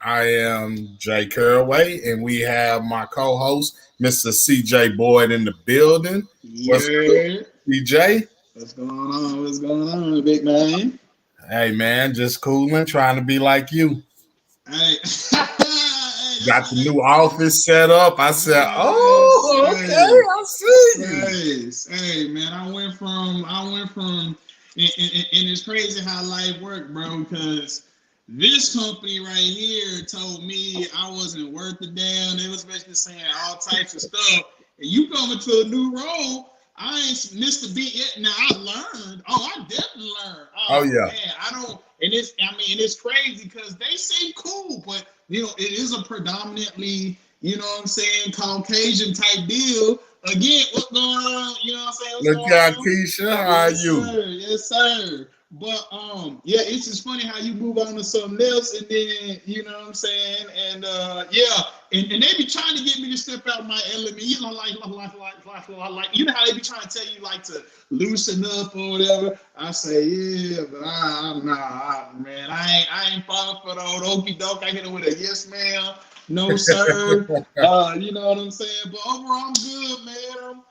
I am Jay Caraway, and we have my co-host, Mr. CJ Boyd, in the building. What's good, Yeah. CJ? What's going on? What's going on, big man? Hey, man, just cooling, trying to be like you. Hey, Got the new office set up. I said, yes, "Oh, okay, hey, I see you." hey, man. I went from, and it's crazy how life worked, bro. Because this company right here told me I wasn't worth a damn. They was basically saying all types of stuff. And you come into a new role. I ain't missed a beat yet. Now I learned. Oh, I definitely learned. Oh Oh yeah, man, I don't. And it's. I mean, and it's crazy because they seem cool, but it is a predominantly, what I'm saying, Caucasian type deal. Again, what's going on? You know what I'm saying? What's look going out, on? Keisha. How are Yes, you? sir. Yes, sir. But yeah, it's just funny how you move on to something else, and then you know what I'm saying, and yeah, and they be trying to get me to step out my element, you know how they be trying to tell you like to loosen up or whatever. I say yeah, but man, I ain't falling for the old okey doke. I hit it with a yes, ma'am, no, sir. You know what I'm saying? But overall, I'm good, man.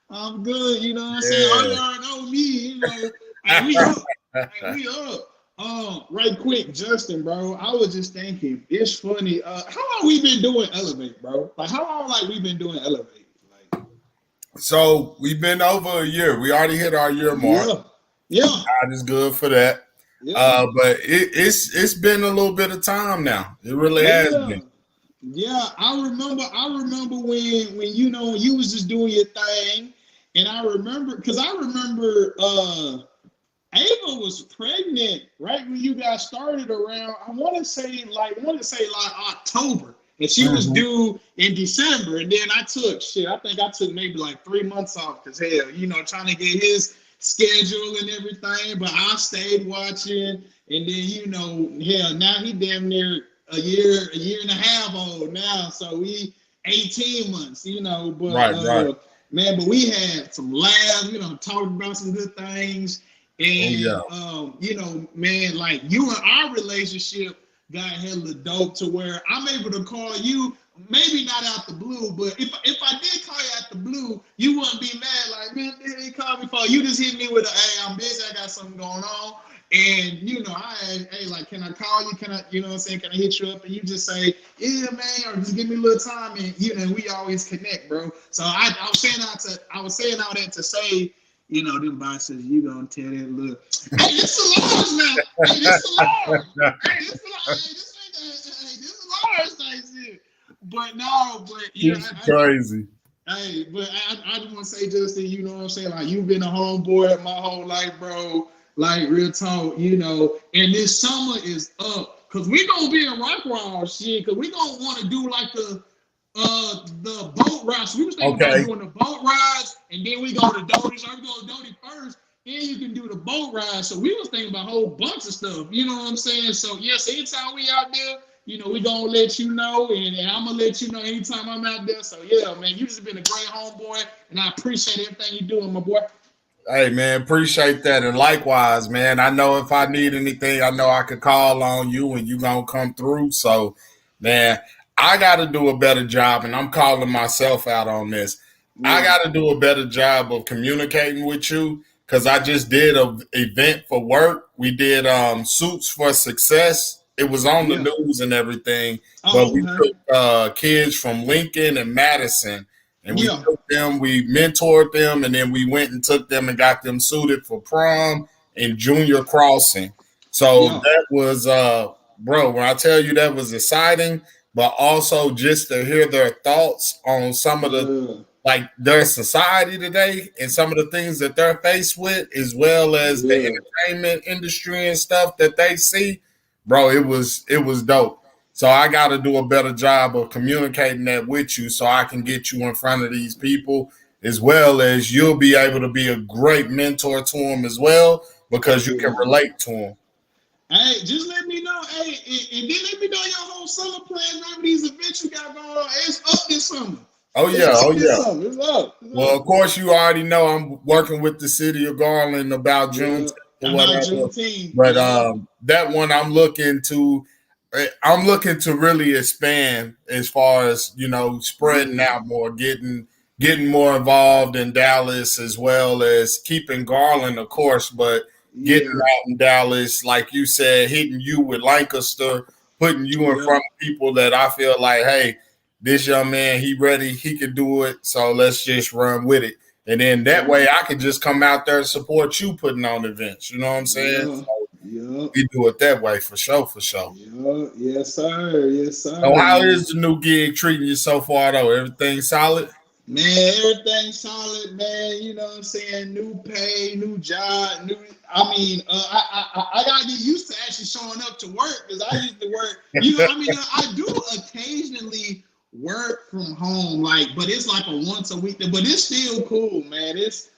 I'm good. You know what I'm saying? Oh, Yeah. you already know me. Hey, we up. Hey, we up. Right quick, Justin, bro. I was just thinking, it's funny. How long we been doing Elevate, bro? Like, how long like we been doing Elevate? Like, So we've been over a year. We already hit our year mark. yeah, yeah, God is good for that. yeah, But it's been a little bit of time now. It really has yeah. been. Yeah, I remember when you was just doing your thing, and I remember because I remember Ava was pregnant right when you got started around. I want to say like October, and she was Mhm. due in December. And then I took shit. I think I took maybe like 3 months off because hell, trying to get his schedule and everything. But I stayed watching, and then hell, now he damn near a year and a half old now. So we 18 months, But Right, right. man, but we had some laughs, talked about some good things. Oh yeah. And man, like you and our relationship got hella dope to where I'm able to call you, maybe not out the blue, but if I did call you out the blue, you wouldn't be mad. Like, man, they called me for you. Just hit me with a, hey, I'm busy, I got something going on. And hey, like, can I call you? Can I, what I'm saying? Can I hit you up? And you just say, yeah, man, or just give me a little time, and we always connect, bro. So I was saying all that to say, them boxes, you gonna tell that look. Hey, this is large now. Hey, this is large. Hey, this is large. Hey, this is large nice here. But no, but It's crazy. but I just want to say, Justin, you know what I'm saying? Like, you've been a homeboy my whole life, bro. Like, real talk, and this summer is up. Cause we gonna be in Rockwall shit. Cause we gonna want to do like the boat rides. So we was thinking about Okay. doing the boat rides, and then we go to Doty. So we go to Doty first, then you can do the boat ride. So we was thinking about a whole bunch of stuff. You know what I'm saying? So yes, anytime we out there, we gonna let you know, and I'm gonna let you know anytime I'm out there. So yeah, man, you just been a great homeboy, and I appreciate everything you're doing, my boy. Hey man, appreciate that. And likewise, man. I know if I need anything, I know I could call on you and you gonna come through. So man, I gotta do a better job, and I'm calling myself out on this. I Yeah, gotta do a better job of communicating with you because I just did a event for work. We did Suits for Success. It was on the yeah. news and everything, but Oh, we okay. took kids from Lincoln and Madison, and we Yeah, took them, we mentored them, and then we went and took them and got them suited for prom and junior crossing. So yeah, that was bro, when I tell you that was exciting, but also just to hear their thoughts on some of the, yeah, like, their society today and some of the things that they're faced with, as well as the yeah. entertainment industry and stuff that they see, bro, it was dope. So I got to do a better job of communicating that with you, so I can get you in front of these people, as well as you'll be able to be a great mentor to them as well, because you can Yeah. relate to them. Hey, just let me know. Hey, and then let me know your whole summer plans, whatever these events you got going on. It's up this summer. Oh It's yeah, oh up this yeah. summer. It's up. It's Well, up. of course, you already know I'm working with the city of Garland about Juneteenth Yeah. or About whatever. Juneteenth. But Yeah. that one I'm looking to. I'm looking to really expand as far as spreading Yeah, out more, getting more involved in Dallas as well as keeping Garland, of course, but getting yeah, out in Dallas, like you said, hitting you with Lancaster, putting you in yeah, front of people that I feel like, hey, this young man, he ready, he can do it. So let's just run with it. And then that way I can just come out there and support you putting on events. You know what I'm saying? yeah, So yeah, we do it that way for sure, for sure. yeah. Yes, sir. Yes, So sir, how man. is the new gig treating you so far though? Everything solid? Man, everything solid, man. You know what I'm saying? New pay, new job, new. I mean, I gotta get used to actually showing up to work because I used to work. I mean, I do occasionally work from home, like, but it's like a once a week. But it's still cool, man. It's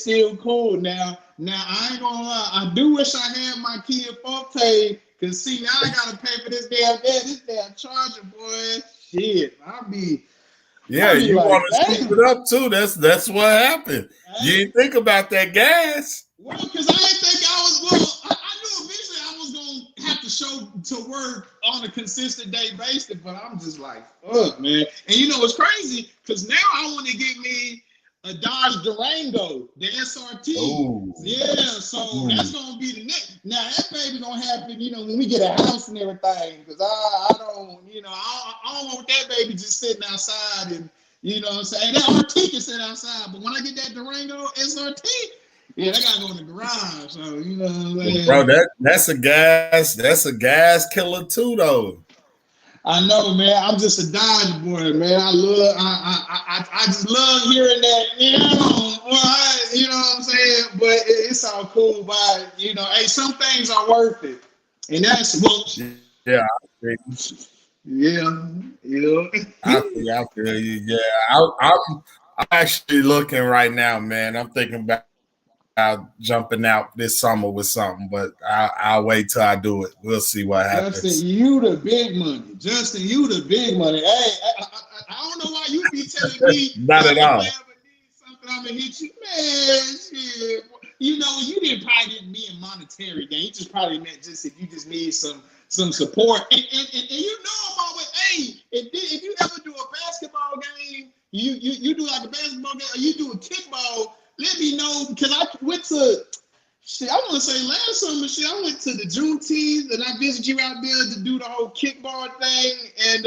still cool. Now I ain't gonna lie. I do wish I had my kid phone pay. Cause see, now I gotta pay for this damn charger, boy. Shit, Yeah, I be you like, want to scoop damn. it up too. That's what happened. You didn't think about that gas. Well, because I didn't think I was. Well, I knew eventually I was gonna have to show to work on a consistent day basis, but I'm just like, fuck, man. And you know what's crazy? Because now I want to get me a Dodge Durango, the SRT. Oh, Yeah, so that's gonna be the next. Now that baby gonna happen, when we get a house and everything. Because I don't, I don't want that baby just sitting outside and. You know what I'm saying? That RT can sit outside, but when I get that Durango SRT, yeah, they gotta go in the garage. So you know what I'm bro, saying? that's a gas killer too though. I know, man. I'm just a Dodge boy, man. I just love hearing that. You know what I'm saying? But it's all cool. But hey, some things are worth it, and that's well, Yeah, I feel you. yeah, yeah. I feel you. Yeah, I'm actually looking right now, man. I'm thinking about jumping out this summer with something, but I'll wait till I do it. We'll see what Justin, happens. you the big money. Justin, you the big money. Hey, I don't know why you be telling me Not like at if I all. ever need something, I'm gonna hit you. Man, shit. You didn't mean monetary gain. You just probably meant just if you just need some support. And you know I'm always, hey, if you ever do a basketball game, you do like a basketball game or you do a kickball, let me know because I went to shit, I want to say last summer, shit, I went to the Juneteenth and I visited you out there to do the whole kickball thing. And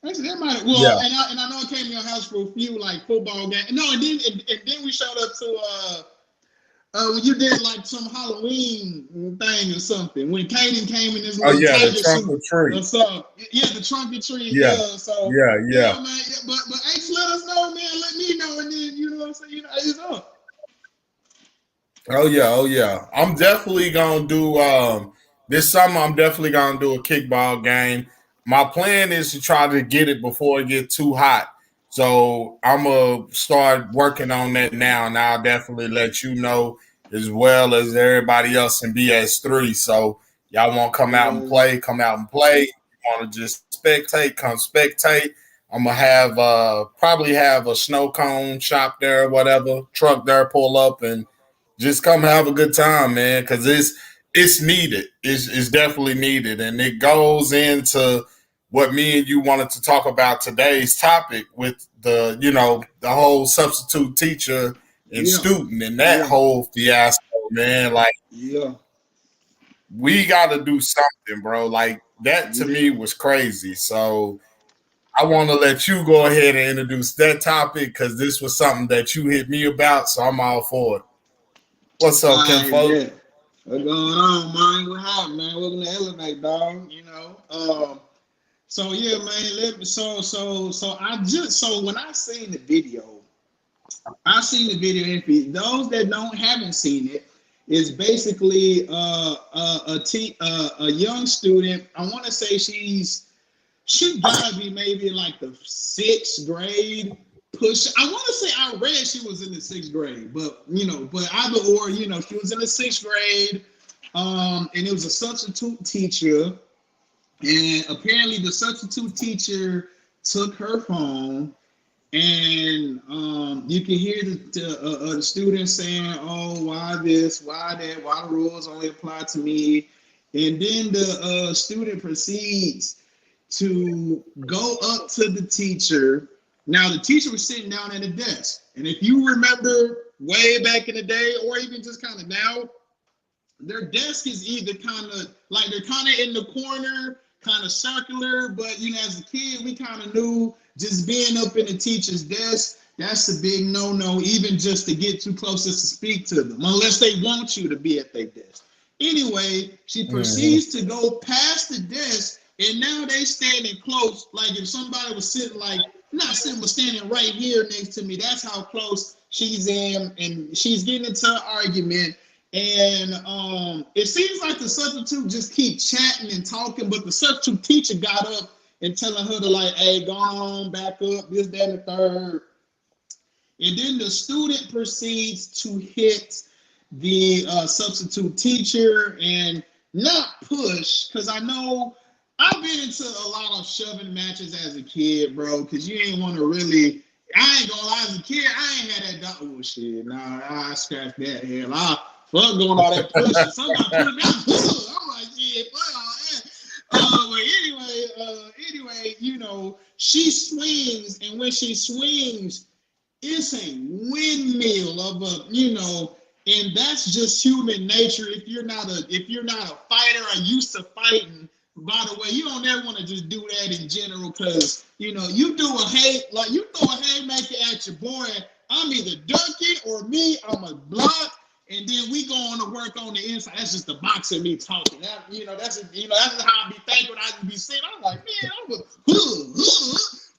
actually, that might well, Yeah. and I know I came to your house for a few like football games. No, and then we showed up to when you did like some Halloween thing or something. When Kaden came in his Oh little yeah, the tiger trunk suit or treat. or something. Yeah, the trunk and treat. Yeah, Yeah, so yeah, yeah, yeah. man. Yeah, but hey, just let us know, man. Let me know, and then you know what I'm saying. It's up. Oh yeah, oh yeah. I'm definitely gonna do this summer. I'm definitely gonna do a kickball game. My plan is to try to get it before it get too hot. So I'm gonna start working on that now, and I'll definitely let you know as well as everybody else in BS3. So y'all want to come out and Yeah. play? Come out and play. You want to just spectate? Come spectate. I'm gonna have probably have a snow cone shop there, whatever truck there, pull up and just come have a good time, man, because it's needed. It's definitely needed, and it goes into what me and you wanted to talk about today's topic with the whole substitute teacher and Yeah, student and that yeah, whole fiasco, man. Like yeah, we got to do something, bro. Like that to me yeah. was crazy. So I want to let you go ahead and introduce that topic because this was something that you hit me about. So I'm all for it. What's up, Kim I Folk? bet. What's going on, man? What happened, man? Welcome to Elevate, dog. So yeah, man. So when I seen the video, I seen the video. If those that haven't seen it, it's basically a young student. I want to say she gotta be maybe in like the sixth grade. I want to say I read she was in the sixth grade, but either or, she was in the sixth grade. And it was a substitute teacher, and apparently the substitute teacher took her phone, and you can hear the students saying, "Oh, why this? Why that? Why the rules only apply to me?" And then the student proceeds to go up to the teacher. Now, the teacher was sitting down at a desk. And if you remember way back in the day, or even just kind of now, their desk is either kind of like they're kind of in the corner, kind of circular. But, you know, as a kid, we kind of knew just being up in the teacher's desk, that's a big no-no, even just to get too close to speak to them, unless they want you to be at their desk. Anyway, she proceeds to go past the desk, and now they standing close. Like if somebody was sitting like, not sitting, but standing right here next to me, that's how close she's in, and she's getting into an argument. And it seems like the substitute just keep chatting and talking, but the substitute teacher got up and telling her to like, hey, go on, back up, this, that, and the third. And then the student proceeds to hit the substitute teacher and not push, because I know I've been into a lot of shoving matches as a kid, bro, because you ain't want to really, I ain't gonna lie, as a kid, I ain't had that dog. Oh, shit, nah, I scratched that hell. I fuck doing all that pushing. Somebody put it down. I'm like, shit, fuck all that. But anyway, you know, she swings, and when she swings, it's a windmill of a, you know, and that's just human nature. If you're not a fighter or used to fighting, by the way, you don't ever want to just do that in general, because you know you do you throw a haymaker at your boy, I'm either dunking or me, I'm a block, and then we go on to work on the inside. That's just the boxer me talking. That, you know, that's how I be thinking when I be sitting. I'm like, man,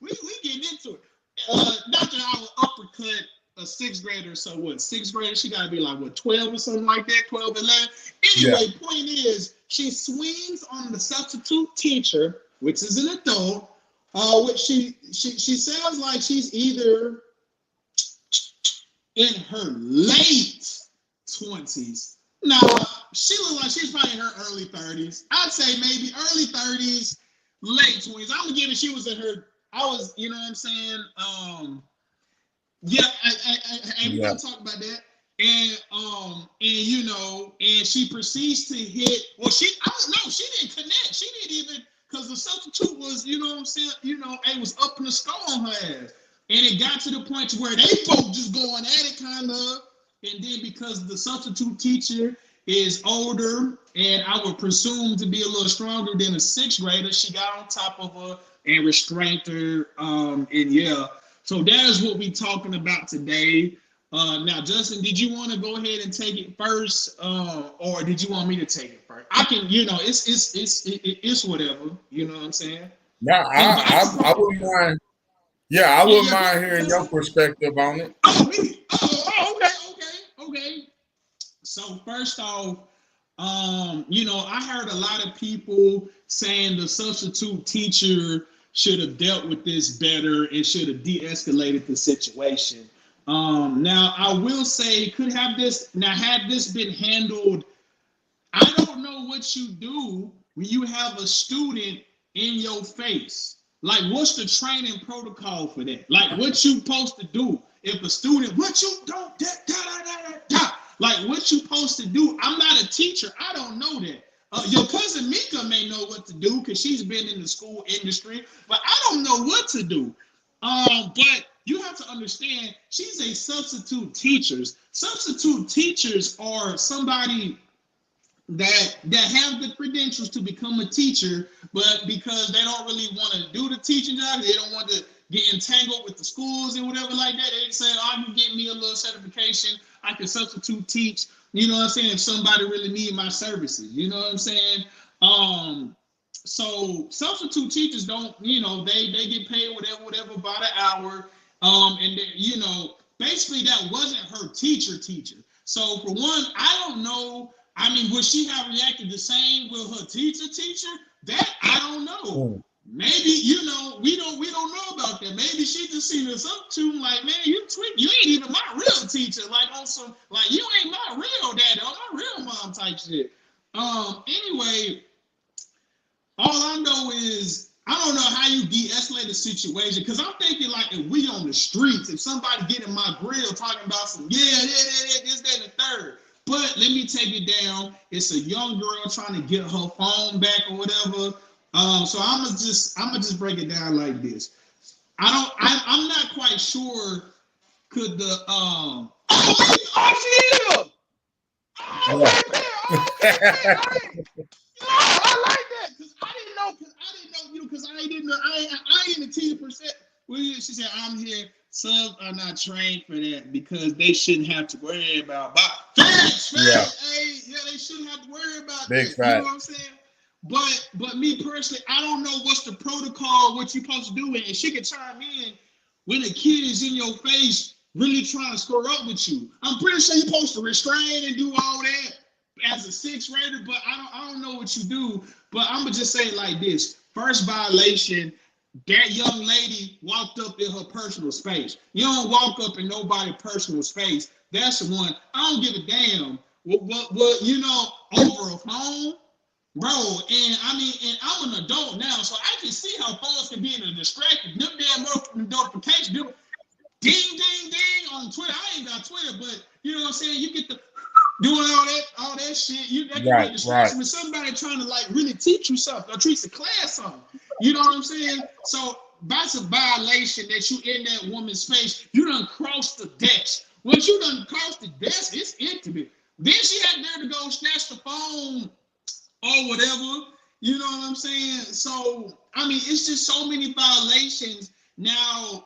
we getting into it. Not that I would uppercut a sixth grader, so what, sixth grader, she got to be like, what, 12 or something like that, 12, 11. Anyway, point is, she swings on the substitute teacher, which is an adult, which she sounds like she's either in her late 20s. Now, she looks like she's probably in her early 30s. I'd say maybe early 30s, late 20s. I'm going to give it, she was in her, you know what I'm saying? We're gonna talk about that. And you know, and she proceeds to hit. Well, she didn't connect. She didn't even, because the substitute was, you know what I'm saying, you know, it was up in the skull on her ass. And it got to the point where they both just going at it kind of. And then because the substitute teacher is older, and I would presume to be a little stronger than a sixth grader, she got on top of her and restrained her. And yeah. So that is what we're talking about today. Now, Justin, did you want to go ahead and take it first, or did you want me to take it first? I can, you know, it's whatever. You know what I'm saying? Yeah, I wouldn't mind. Yeah, I wouldn't mind hearing your perspective on it. Okay. So first off, you know, I heard a lot of people saying the substitute teacher should have dealt with this better and should have de-escalated the situation. Now, I will say, had this been handled, I don't know what you do when you have a student in your face. Like, what's the training protocol for that? Like, what you supposed to do if a student, what you don't, like, what you supposed to do? I'm not a teacher. I don't know that. Your cousin Mika may know what to do because she's been in the school industry, but I don't know what to do. But you have to understand, she's a substitute teacher. Substitute teachers are somebody that have the credentials to become a teacher, but because they don't really want to do the teaching job, they don't want to get entangled with the schools and whatever like that. They say, oh, I can get me a little certification. I can substitute teach. You know what I'm saying? If somebody really need my services, you know what I'm saying? So substitute teachers don't, you know, they get paid whatever by the hour. And they, you know, basically that wasn't her teacher. So for one, I don't know. I mean, would she have reacted the same with her teacher? That I don't know. Maybe, you know, we don't know about that. Maybe she just seen us up to like, man, you ain't even my real teacher. Like on some, like you ain't my real daddy or my real mom type shit. Anyway, all I know is I don't know how you de-escalate the situation, because I'm thinking like if we on the streets, if somebody get in my grill talking about some this, that, and the third, But let me take it down. It's a young girl trying to get her phone back or whatever. So I'm gonna just break it down like this. I'm not quite sure. Could the oh, oh, I like that because I didn't know because I ain't a teacher per se. Well, she said I'm here. Subs are not trained for that because they shouldn't have to worry about facts. Yeah. Hey, they shouldn't have to worry about Big that. fact. You know what I'm saying? But me personally, I don't know what's the protocol, what you're supposed to do, and she can chime in when a kid is in your face really trying to score up with you. I'm pretty sure you're supposed to restrain and do all that as a sixth grader, but I don't know what you do. But I'm gonna just say it like this: first violation, that young lady walked up in her personal space. You don't walk up in nobody's personal space. That's the one. I don't give a damn what over a phone, bro. And I mean, and I'm an adult now, so I can see how phones can be in a distraction. Them damn notifications, them ding, ding, ding on Twitter. I ain't got Twitter, but you know what I'm saying? You get the doing all that shit. That can be a distraction with somebody trying to like really teach you something or teach the class something. You know what I'm saying? So that's a violation that you in that woman's space. You done crossed the desk. Once you done crossed the desk, it's intimate. Then she had there to go snatch the phone or whatever. You know what I'm saying? So I mean, it's just so many violations. Now,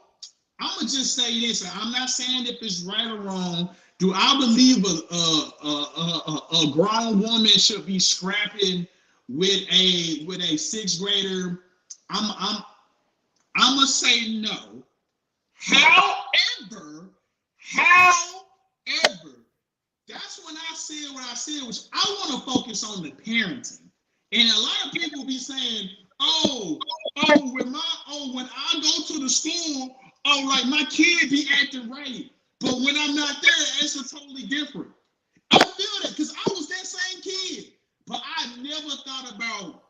I'm gonna just say this. I'm not saying if it's right or wrong. Do I believe a grown woman should be scrapping with a sixth grader? I'm gonna say no. However, that's when I said what I said, which I want to focus on the parenting. And a lot of people be saying, when I go to the school, like my kid be acting right. But when I'm not there, it's a totally different. I feel that because I was that same kid. But I never thought about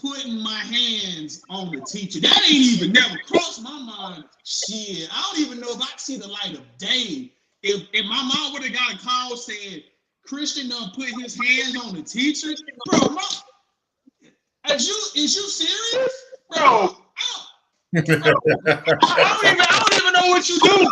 putting my hands on the teacher. That ain't even never crossed my mind. Shit, I don't even know if I see the light of day. If my mom would have got a call saying Christian done put his hands on the teacher, bro, is you serious? Bro, I don't even know what you do.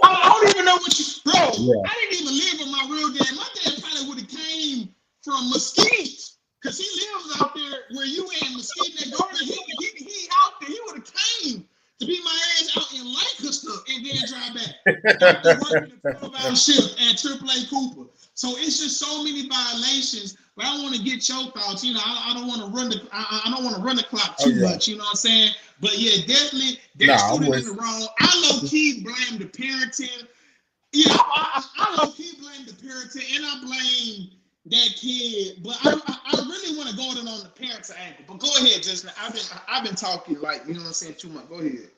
I don't even know what you, bro. Yeah. I didn't even live with my real dad. My dad probably would have came from Mesquite, cause he lives out there where you in Mesquite, that garden. He out there. He would have came to be my ass out in Lancaster and then drive back after working a 12-hour shift at AAA Cooper. So it's just so many violations. But I want to get your thoughts. You know, I don't want to run the clock too much. You know what I'm saying? But yeah, definitely that student in the wrong. I low key blame the parenting. Yeah, I low key blame the parenting, and I blame that kid. But I really want to go in on the parents' angle. But go ahead, Justin. I've been talking like, you know what I'm saying, too much. Go ahead.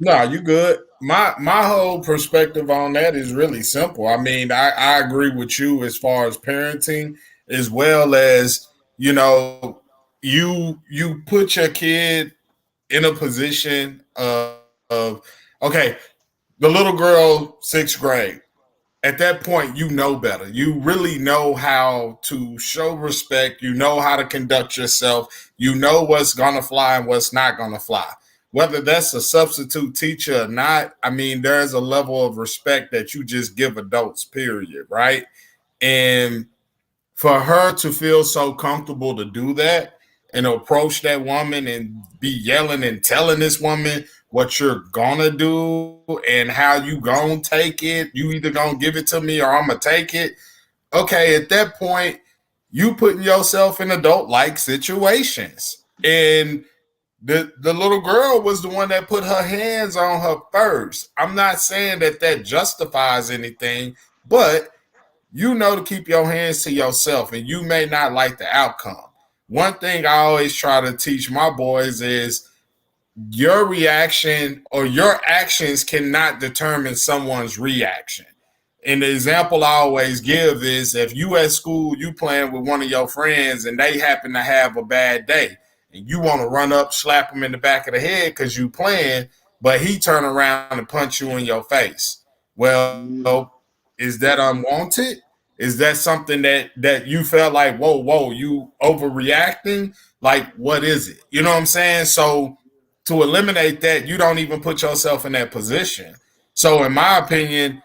No, you good. My whole perspective on that is really simple. I mean, I agree with you as far as parenting, as well as, you know, you put your kid in a position of okay, the little girl, 6th grade. At that point, you know better. You really know how to show respect. You know how to conduct yourself. You know what's going to fly and what's not going to fly. Whether that's a substitute teacher or not, I mean, there's a level of respect that you just give adults, period, right? And for her to feel so comfortable to do that and approach that woman and be yelling and telling this woman what you're gonna do and how you gonna take it, you either gonna give it to me or I'm gonna take it. Okay, at that point, you putting yourself in adult-like situations. And the little girl was the one that put her hands on her first. I'm not saying that justifies anything, but you know to keep your hands to yourself, and you may not like the outcome. One thing I always try to teach my boys is your reaction or your actions cannot determine someone's reaction. And the example I always give is if you at school, you playing with one of your friends and they happen to have a bad day and you want to run up, slap him in the back of the head because you playing, but he turn around and punch you in your face. Well, is that unwanted? Is that something that you felt like, whoa, you overreacting? Like, what is it? You know what I'm saying? So to eliminate that, you don't even put yourself in that position. So in my opinion,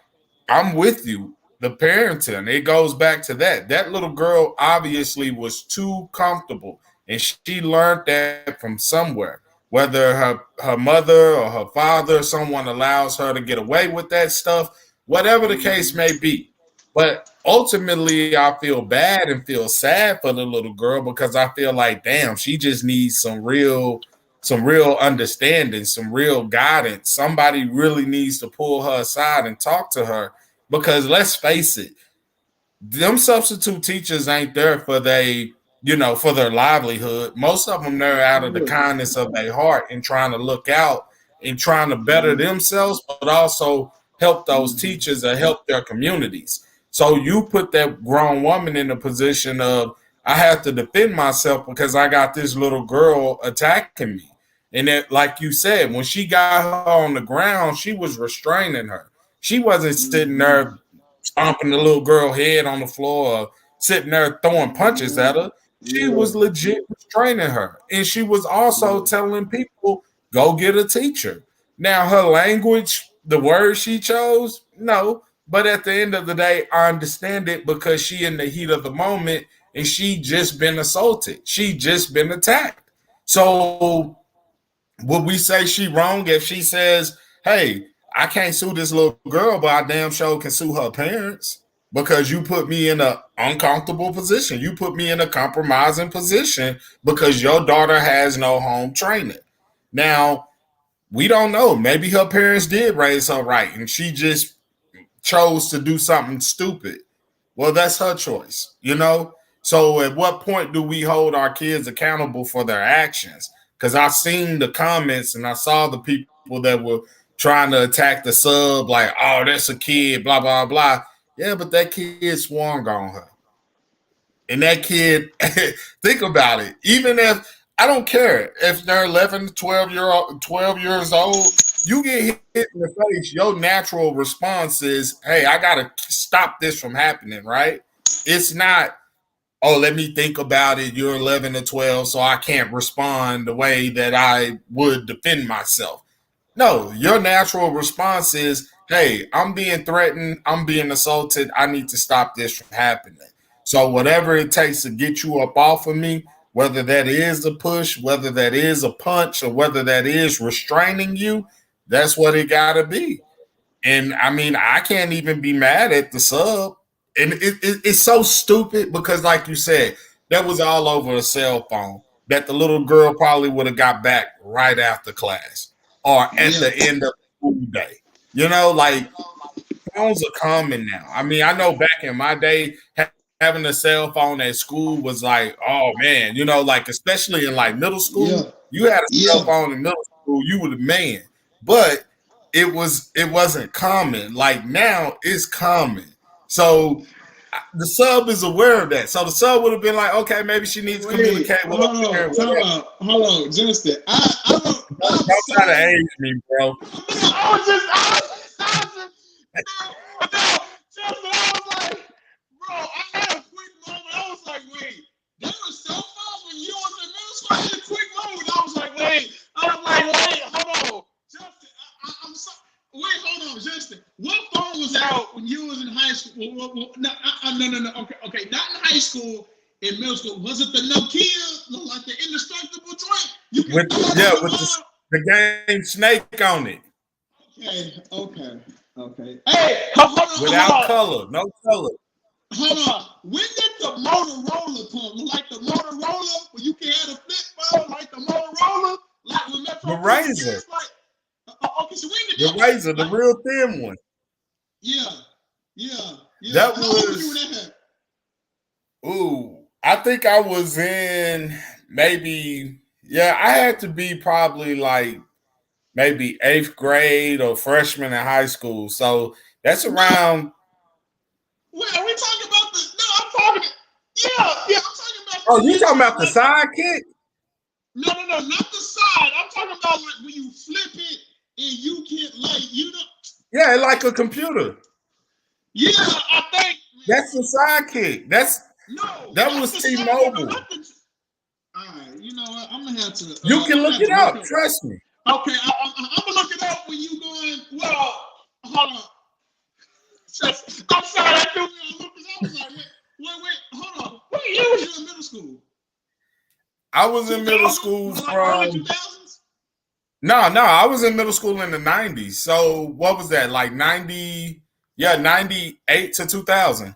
I'm with you. The parenting, it goes back to that. That little girl obviously was too comfortable, and she learned that from somewhere. Whether her mother or her father, or someone allows her to get away with that stuff, whatever the case may be. But ultimately, I feel bad and feel sad for the little girl because I feel like, damn, she just needs some real understanding, some real guidance. Somebody really needs to pull her aside and talk to her because let's face it, them substitute teachers ain't there for for their livelihood. Most of them they're out of the kindness of their heart and trying to look out and trying to better themselves, but also help those teachers or help their communities. So you put that grown woman in a position of I have to defend myself because I got this little girl attacking me. And it, like you said, when she got her on the ground, she was restraining her. She wasn't sitting there stomping the little girl head on the floor or sitting there throwing punches at her. She was legit restraining her. And she was also telling people, go get a teacher. Now, her language, the words she chose, no. But at the end of the day, I understand it because she in the heat of the moment and she just been assaulted. She just been attacked. So would we say she wrong if she says, hey, I can't sue this little girl, but I damn sure can sue her parents because you put me in an uncomfortable position. You put me in a compromising position because your daughter has no home training. Now, we don't know. Maybe her parents did raise her right and she just chose to do something stupid. Well, that's her choice, you know? So at what point do we hold our kids accountable for their actions? Because I've seen the comments and I saw the people that were trying to attack the sub, like, oh, that's a kid, blah, blah, blah. Yeah, but that kid swung on her. And that kid, think about it. Even if, I don't care if they're 11, 12 years old, you get hit in the face, your natural response is, hey, I got to stop this from happening, right? It's not, oh, let me think about it. You're 11 or 12, so I can't respond the way that I would defend myself. No, your natural response is, hey, I'm being threatened. I'm being assaulted. I need to stop this from happening. So whatever it takes to get you up off of me, whether that is a push, whether that is a punch, or whether that is restraining you, that's what it got to be. And I mean, I can't even be mad at the sub. And it's so stupid because, like you said, that was all over a cell phone that the little girl probably would have got back right after class or at the end of the school day. You know, like phones are common now. I mean, I know back in my day, having a cell phone at school was like, oh man, you know, like especially in like middle school, you had a cell phone in middle school, you were the man. But it wasn't common. Like now, it's common. So the sub is aware of that. So the sub would have been like, okay, maybe she needs to communicate with her parent. Hold on, Justin. Don't try to age me, bro. I was like, bro, I had a quick moment. I was like, wait, they were so fast when you was in middle school. I had a quick moment. I was like, wait, hold on, Justin. I'm so. Wait, hold on, Justin. What phone was out when you was in high school? No. Okay, not in high school. In middle school, was it the Nokia, like the indestructible joint? You can with the game Snake on it. Okay. Hey, hold on. Without color, no color. Hold on. When did the Motorola come? Like the Motorola, where you can have a flip phone, like the Motorola, like when Metro. The Razor. Okay, so when did the Razor, the real thin one. Yeah. That was. Ooh, I think I was in maybe. Yeah, I had to be probably like maybe 8th grade or freshman in high school. So that's around. Wait, are we talking about the? No, I'm talking. Yeah, I'm talking about. Oh, you talking about the sidekick? No, not the side. I'm talking about like when you flip it and you can like Yeah, like a computer. Yeah, I think That's the sidekick. That was T-Mobile. All right, you know what? I'm gonna have to. You can look it up. Trust me. Okay, I'm gonna look it up when you going. Well, hold on. I'm sorry, I threw me on look because I was like, wait, hold on. What year was you in middle school? I was in middle school from. No, I was in middle school in the 90s. So what was that? Like 90? Yeah, 98 to 2000.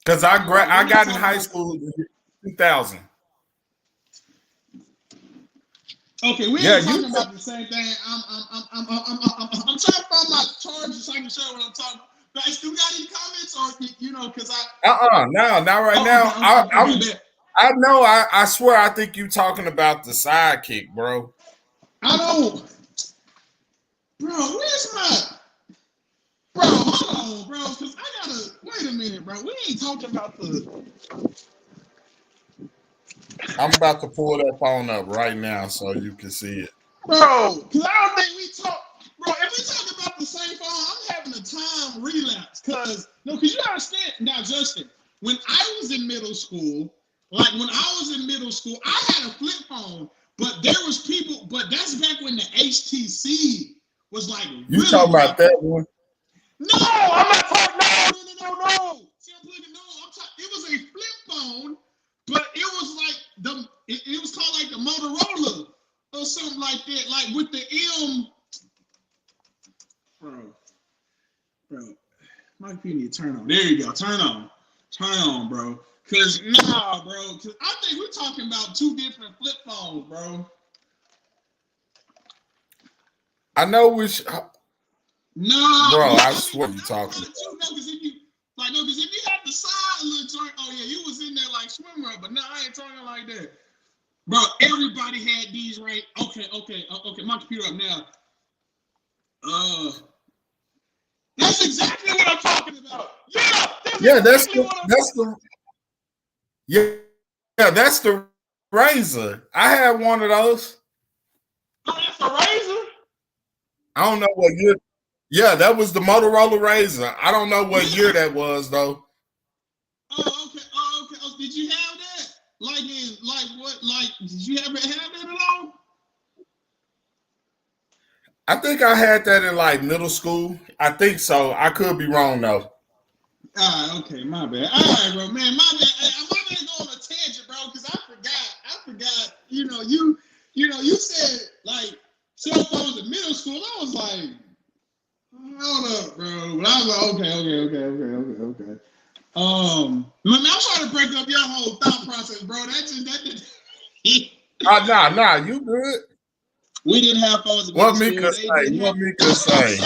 Because I got in high school in 2000. Okay, we ain't talking about the same thing. I'm trying to find my charges so I can show what I'm talking about. But I still got any comments, or because I. No, not right now. I know. I swear. I think you talking about the sidekick, bro. I don't. Bro, where's my? Bro, hold on, bro, because I gotta wait a minute, bro. We ain't talking about the. I'm about to pull that phone up right now so you can see it. Bro, because I don't think we talk. Bro, if we talk about the same phone, I'm having a time relapse. Because you understand. Now, Justin, when I was in middle school, I had a flip phone, but there was people, but that's back when the HTC was like. You really talking about that one? No, I'm not talking. No. See, I'm playing it was a flip phone. But it was like it was called like the Motorola or something like that, like with the M. Bro, Mike, you need to turn on. There you go, turn on, bro. Cause bro, cause I think we're talking about two different flip phones, bro. I know which. No, bro, I swear you're talking. Because if you had the side little joint, oh yeah, you was in there like swimmer, but no, I ain't talking like that. Bro, everybody had these, right? Okay, my computer up now. That's exactly what I'm talking about. That's the Razr. I had one of those. Oh, that's a Razr? I don't know what year. Yeah, that was the Motorola Razr. I don't know what year that was though. Oh, okay. Oh, did you have that? Did you ever have that at all? I think I had that in like middle school. I think so. I could be wrong though. Okay, my bad. All right, bro, man, my bad. I'm not gonna go on a tangent, bro, because I forgot. You said like cell phones in middle school. I was like, hold up, bro. But I was like, okay. Man, I'm trying to break up your whole thought process, bro. Nah, you good. We didn't have phones in middle school. What Mika say?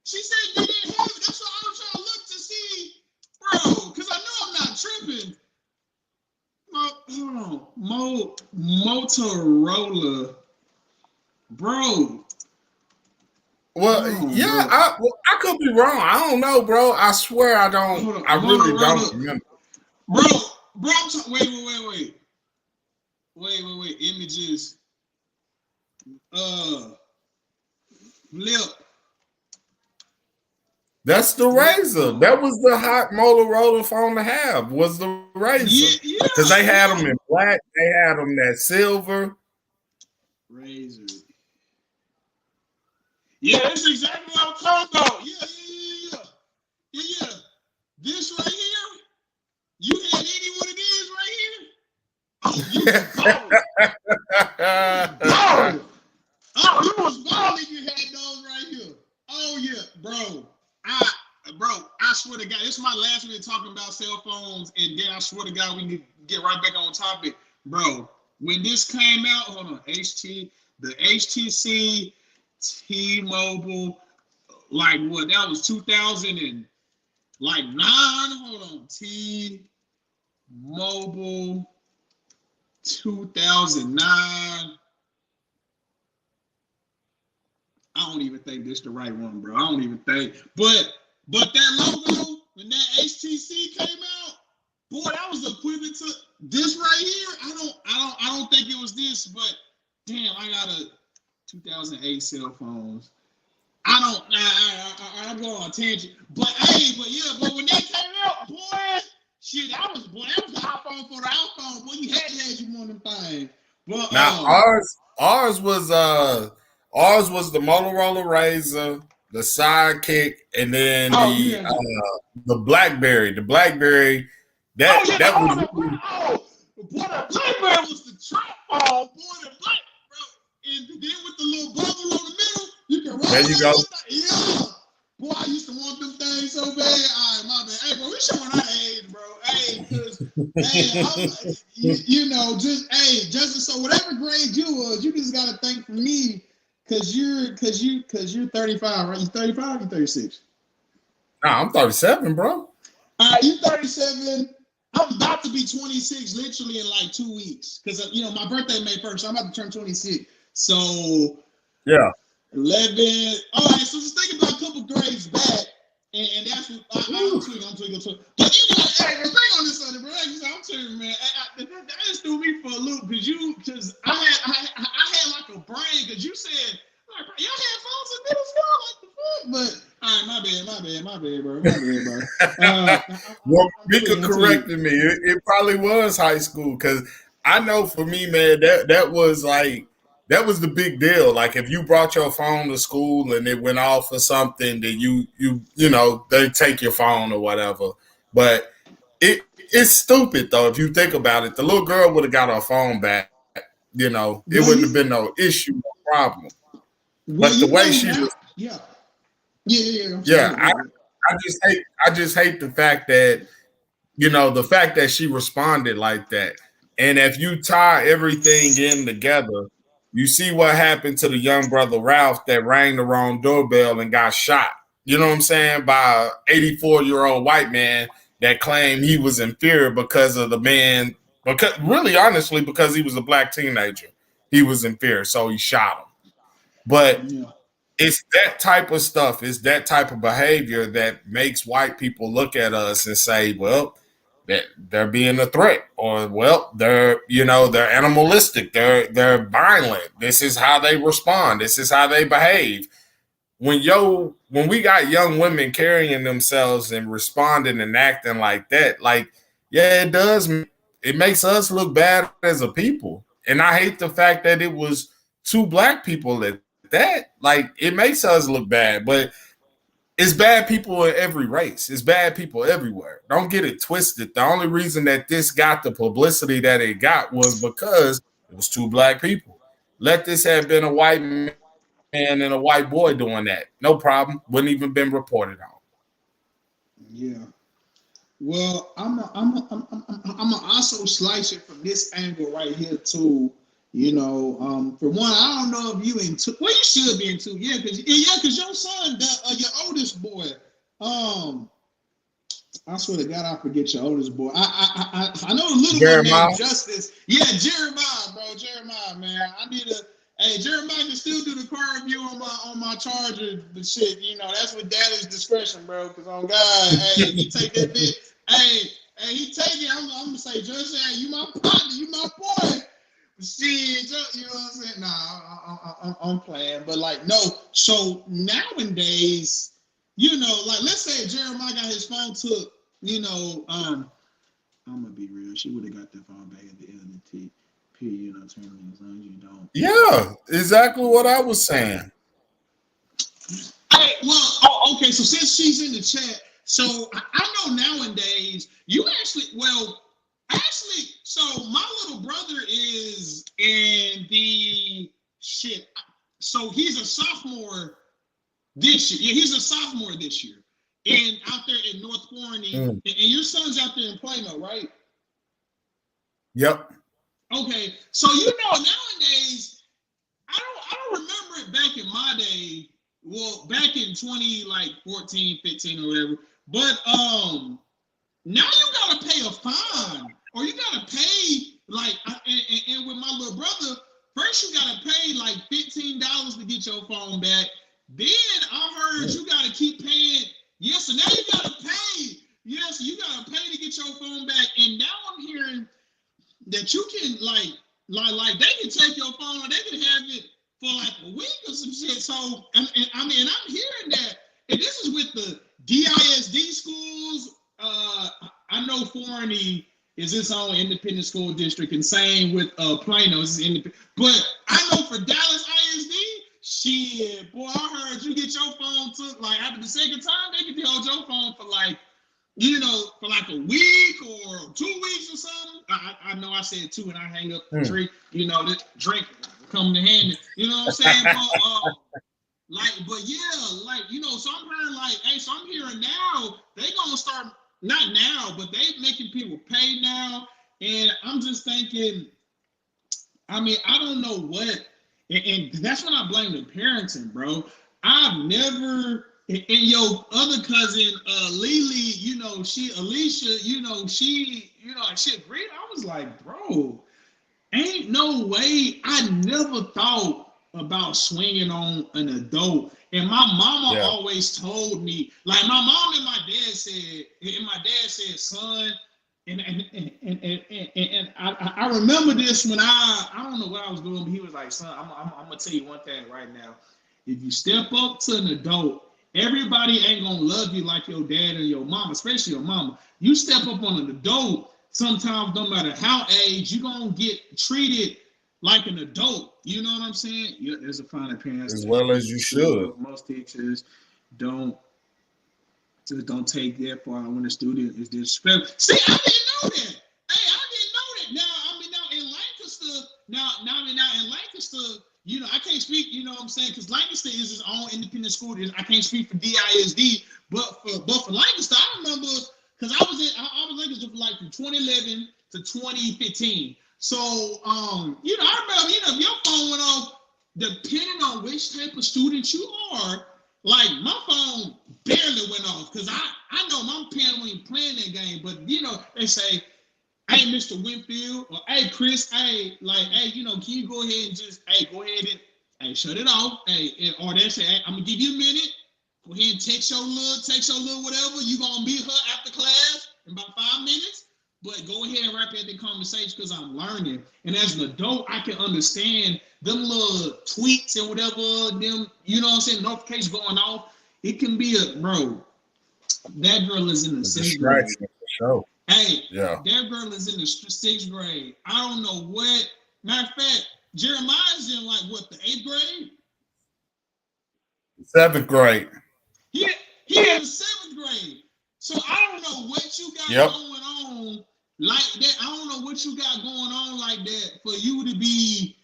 She said you didn't have it. That's what I was trying to look to see, bro. Because I know I'm not tripping. Hold on, Motorola, bro. Well, yeah, I could be wrong. I don't know, bro. I swear I don't. I really don't remember. Bro. Wait. Images. Lip. That's the Razr. That was the hot Motorola phone to have. Was the Razr? Because they had them in black. They had them that silver. Razr. Yeah, that's exactly what I'm talking about. Yeah. This right here, you had any one of these right here? Oh, you was balling. You had those right here. Oh yeah, bro. I swear to God, this is my last minute talking about cell phones, and then I swear to God, we can get right back on topic, bro. When this came out, hold on, the HTC. T-Mobile, like what? That was 2009. Hold on, T-Mobile 2009. I don't even think this is the right one, bro. I don't even think. But that logo when that HTC came out, boy, that was equivalent to this right here. I don't think it was this, but damn, I got a 2008 cell phones. I go on a tangent. But hey, but when they came out, boy, shit, that was the iPhone for the iPhone. Boy, you had to have you one of them things. But Now ours was the Motorola Razor, the Sidekick, and then yeah. the BlackBerry. The BlackBerry that was really, Boy, the BlackBerry was the trap phone. Boy, the Black, bro. And then with the little bubble on the middle, you can roll there you that go. Yeah. Boy, I used to want them things so bad. All right, my bad. Hey, bro, we showing our age, bro. Hey, because, hey, you know, Justin, so whatever grade you was, you just got to thank for me because you're 35, right? You 35 or 36? Nah, I'm 37, bro. You 37. I'm about to be 26 literally in like 2 weeks because, you know, my birthday May 1st. So I'm about to turn 26. So, yeah. 11. All right, so just think about a couple grades back, and that's what I'm tweaking. But you know, hey, the thing on this Sunday, bro, I'm telling you, man, that just threw me for a loop because I had like a brain because you said like, y'all had phones in middle school, like the fuck. But all right, my bad, bro. Well, Mika corrected me. It probably was high school because I know for me, man, that was like. That was the big deal. Like if you brought your phone to school and it went off or something, then you know they take your phone or whatever. But it's stupid though if you think about it. The little girl would have got her phone back. You know, it wouldn't have been no issue, no problem. But the way she was, yeah. I just hate the fact that the fact that she responded like that. And if you tie everything in together, you see what happened to the young brother Ralph that rang the wrong doorbell and got shot. You know what I'm saying? By an 84-year-old white man that claimed he was in fear because of the man, because really honestly, because he was a black teenager. He was in fear, so he shot him. But it's that type of stuff, it's that type of behavior that makes white people look at us and say, well, that they're being a threat, or well, they're animalistic, they're violent. This is how they respond. This is how they behave. When we got young women carrying themselves and responding and acting like that, like yeah, it does. It makes us look bad as a people, and I hate the fact that it was two black people at that. Like it makes us look bad, but it's bad people in every race. It's bad people everywhere. Don't get it twisted. The only reason that this got the publicity that it got was because it was two black people. Let this have been a white man and a white boy doing that. No problem. Wouldn't even been reported on. Yeah. Well, I'm also slice it from this angle right here too. You know, for one, I don't know if you into. Well, you should be into. Yeah, because your son, your oldest boy. I swear to God, I forget your oldest boy. I know a little one named Justice. Yeah, Jeremiah, bro, Jeremiah, man. I need a. Hey, Jeremiah can still do the car review on my Charger, but shit, you know that's with daddy's discretion, bro. Because on God, hey, he take that bit. Hey, he take it. I'm gonna say, Justin, hey, you my partner, you my boy. Shit, you know what I'm saying? Nah, I'm playing, but like no. So nowadays, you know, like let's say Jeremiah got his phone took. You know, I'm gonna be real. She would have got that phone back at the end of the you know, turn as long as you don't. Yeah, exactly what I was saying. Hey, well, okay. So since she's in the chat, so I know nowadays you actually, so my little brother is in the shit. So he's a sophomore this year. Yeah, he's a sophomore this year, and out there in North Forney, and your son's out there in Plano, right? Yep. Okay, so you know nowadays, I don't remember it back in my day. Well, back in 2014, 15 or whatever. But now you gotta pay a fine, or you gotta pay like, and with my little brother, first you gotta pay like $15 to get your phone back. Then I heard you gotta keep paying. Yeah, so now you gotta pay. Yeah, so you gotta pay to get your phone back. And now I'm hearing that you can like they can take your phone, they can have it for like a week or some shit. So, and I'm hearing that, and this is with the DISD schools. I know Forney is its own independent school district, and same with Plano is independent. But I know for Dallas ISD, shit, boy, I heard you get your phone took like after the second time, they can hold your phone for like, for like a week or 2 weeks or something. I know I said 2 and I hang up the drink, the drink come to hand. You know what I'm saying? But yeah, like, so I'm hearing like, hey, so I'm hearing now they gonna start, not now, but they making people pay now. And I'm just thinking, I don't know what, and that's when I blame the parenting, bro. I've never, and your other cousin, Lily, Alicia, she agreed. I was like, bro, ain't no way. I never thought about swinging on an adult. And my mama always told me, like my mom and my dad said, son, and I remember this when I don't know what I was doing, but he was like, son, I'm gonna tell you one thing right now. If you step up to an adult, everybody ain't gonna love you like your dad and your mom, especially your mama. You step up on an adult, sometimes no matter how age, you're gonna get treated like an adult. You know what I'm saying? Yeah, there's a fine appearance. As well as you should. Most teachers don't take that far when the student is disrespectful. See, I didn't know that. Hey, I didn't know that. Now in Lancaster, I can't speak, what I'm saying, because Lancaster is its own independent school. I can't speak for DISD, but for Lancaster, I remember, because I was Lancaster from 2011 to 2015. So, I remember, if your phone went off, depending on which type of student you are, like my phone barely went off, because I know my parents weren't even playing that game, but, they say, hey, Mr. Winfield, or hey, Chris, hey, can you go ahead and just, go ahead and, shut it off, or they say, hey, I'm gonna give you a minute, go ahead and text your little whatever, you gonna meet her after class in about 5 minutes, but go ahead and wrap up the conversation because I'm learning. And as an adult, I can understand them little tweets and whatever, them, notifications going off. It can be bro, that girl is in the 6th grade. For sure. Hey, that girl is in the 6th grade. I don't know what. Matter of fact, Jeremiah's in the 8th grade? 7th grade. He in the 7th grade. So I don't know what you got going on like that. I don't know what you got going on like that for you to be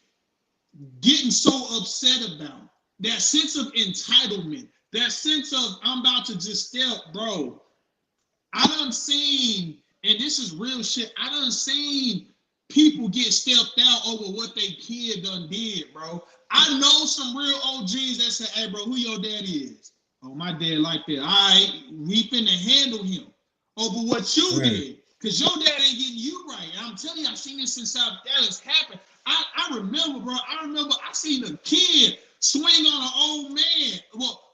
getting so upset about. That sense of entitlement. That sense of I'm about to just step, bro. I done seen, and this is real shit, I done seen people get stepped out over what they kid done did, bro. I know some real OGs that say, hey, bro, who your dad is? Oh, my dad like that. All right, we finna handle him over what you did. Because your dad ain't getting you right. And I'm telling you, I've seen this since South Dallas happen. I remember, bro, I seen a kid swing on an old man.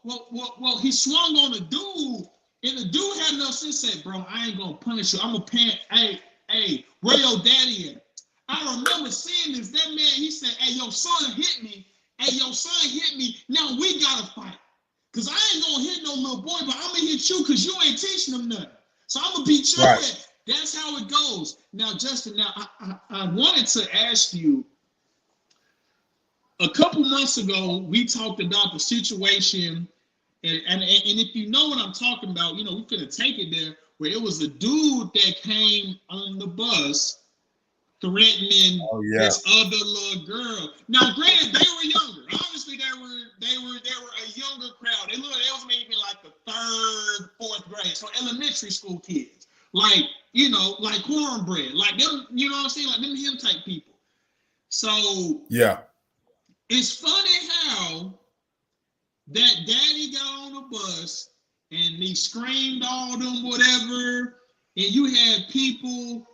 Well, he swung on a dude. And the dude had enough sense to say, bro, I ain't gonna punish you. I'm gonna parent. Hey, where your daddy at? I remember seeing this. That man, he said, hey, your son hit me. Now we gotta fight. Because I ain't gonna hit no little boy, but I'm gonna hit you because you ain't teaching him nothing. So I'm gonna beat your ass. That's how it goes. Now, Justin, I wanted to ask you, a couple months ago, we talked about the situation. And if you know what I'm talking about, we could have taken there where it was a dude that came on the bus threatening this other little girl. Now, granted, they were younger. Obviously, they were a younger crowd. They was maybe like the 3rd, 4th grade, so elementary school kids, like cornbread, like them. You know what I'm saying? Like them him type people. So it's funny how that daddy got on the bus and he screamed all them whatever, and you had people,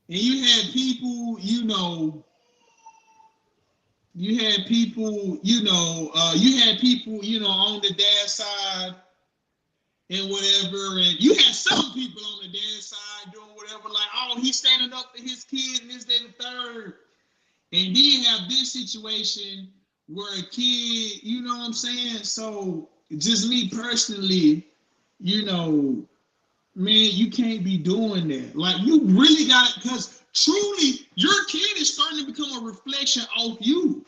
you had people on the dad's side and whatever, and you had some people on the dad's side doing whatever. whatever. Like, oh, he's standing up for his kid and this, that, and the third. And then you have this situation where a kid, you know what I'm saying? So just me personally, you know, man, you can't be doing that. Like, you really got it, because truly, your kid is starting to become a reflection of you.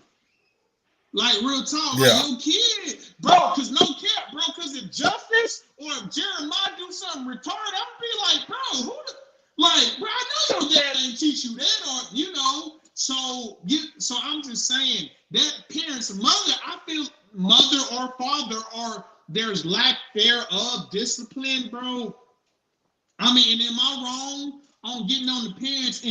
Like, real talk, like your kid, bro, because no cap, bro, because if Justice or if Jeremiah do something retarded, I'm gonna be like, bro, who the, like, bro, I know your dad ain't teach you that, or, you know, so I'm just saying, that parent's mother, I feel mother or father, or there's lack thereof discipline, bro. I mean, and am I wrong on getting on the parents?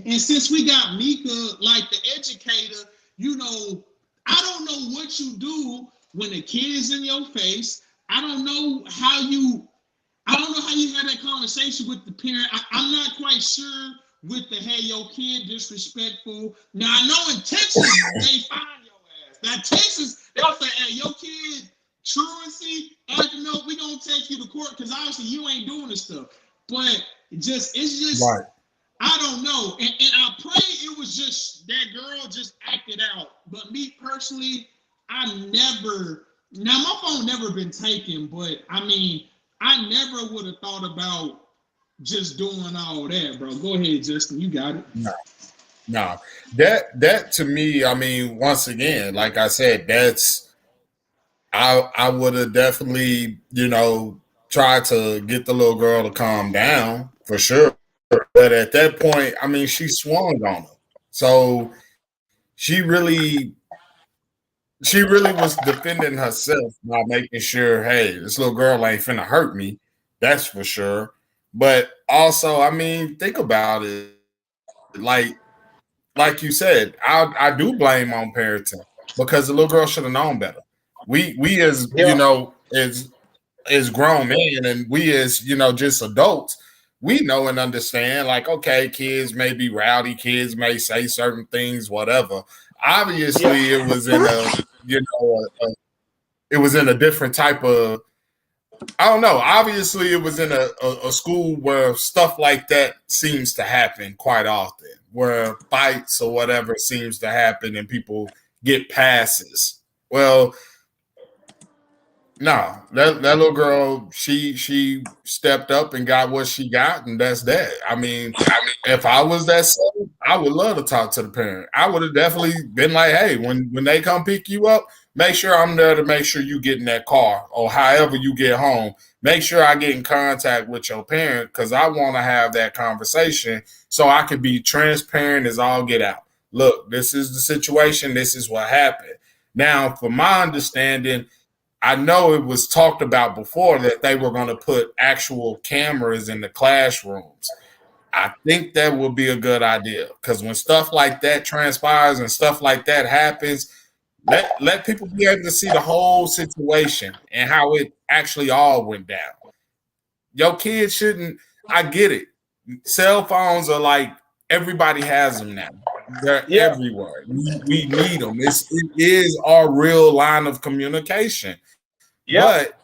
And since we got Mika, like the educator, you know, I don't know what you do when a kid is in your face. I don't know how you had that conversation with the parent. I'm not quite sure with the, hey, your kid disrespectful. Now, I know in Texas, they find your ass. Now, Texas, they'll say, hey, your kid truancy, acting up, we gonna take you to court, because obviously you ain't doing this stuff. But it's just right. I don't know, and I pray it was just that girl just acted out. But me personally, now my phone never been taken, but I mean, I never would have thought about just doing all that, bro. Go ahead, Justin, you got it. No, that to me, I mean, once again, like I said, that's I would have definitely, you know, tried to get the little girl to calm down for sure. But at that point, I mean, she swung on her. So she really was defending herself by making sure, hey, this little girl ain't finna hurt me. That's for sure. But also, I mean, think about it. Like you said, I do blame on parenting, because the little girl should have known better. We as you know, as grown men, and we as, you know, just adults, we know and understand, like, okay, kids may be rowdy, kids may say certain things, whatever. Obviously, it was in a, you know, it was in a different type of, I don't know. Obviously, it was in a school where stuff like that seems to happen quite often, where fights or whatever seems to happen and people get passes. Well, no, that little girl, she stepped up and got what she got, and that's that. I mean, if I was that son, I would love to talk to the parent. I would have definitely been like, hey, when they come pick you up, make sure I'm there to make sure you get in that car, or however you get home. Make sure I get in contact with your parent, because I want to have that conversation so I can be transparent as all get out. Look, this is the situation. This is what happened. Now, from my understanding, I know it was talked about before that they were going to put actual cameras in the classrooms. I think that would be a good idea, because when stuff like that transpires and stuff like that happens, let people be able to see the whole situation and how it actually all went down. Your kids shouldn't, I get it. Cell phones are like, everybody has them now. They're everywhere. We need them. It is our real line of communication. But